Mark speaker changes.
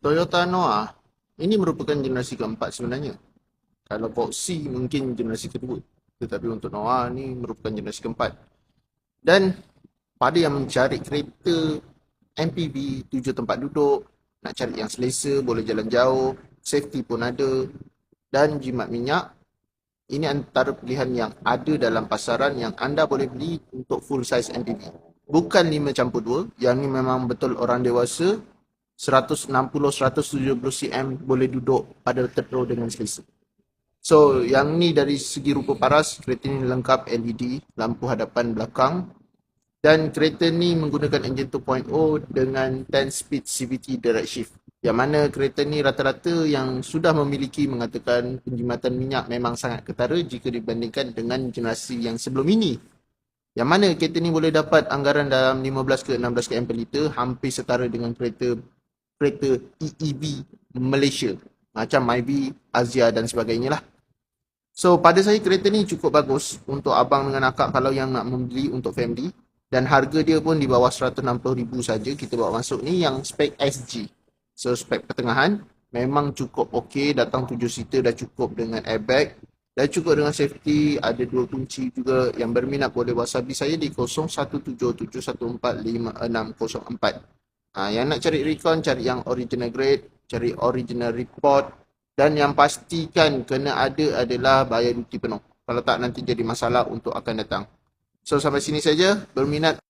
Speaker 1: Toyota Noah ini merupakan generasi keempat sebenarnya. Kalau Voxy mungkin generasi kedua. Tetapi untuk Noah ni merupakan generasi keempat. Dan pada yang mencari kereta MPV 7 tempat duduk, nak cari yang selesa, boleh jalan jauh, safety pun ada, dan jimat minyak, ini antara pilihan yang ada dalam pasaran yang anda boleh beli untuk full size MPV. Bukan 5+2, yang ni memang betul orang dewasa 160-170 cm boleh duduk pada third row dengan selesa. So, yang ni dari segi rupa paras, kereta ni lengkap LED, lampu hadapan belakang, dan kereta ni menggunakan enjin 2.0 dengan 10 speed CVT direct shift. Yang mana kereta ni rata-rata yang sudah memiliki mengatakan penjimatan minyak memang sangat ketara jika dibandingkan dengan generasi yang sebelum ini. Yang mana kereta ni boleh dapat anggaran dalam 15 ke 16 km per liter, hampir setara dengan kereta EEV Malaysia. Macam Myvi, Azia dan sebagainya lah. So, pada saya kereta ni cukup bagus untuk abang dengan akak kalau yang nak membeli untuk family. Dan harga dia pun di bawah 160,000 saja kita bawa masuk ni yang spek SG. So, spek pertengahan memang cukup okey, datang 7 seater dah cukup dengan airbag. Dan cukup dengan safety, ada 2 kunci juga. Yang berminat boleh whatsappi saya di 0177145604. Yang nak cari recon, cari yang original grade, cari original report. Dan yang pastikan kena ada adalah bayar duty penuh. Kalau tak nanti jadi masalah untuk akan datang. So sampai sini saja. Berminat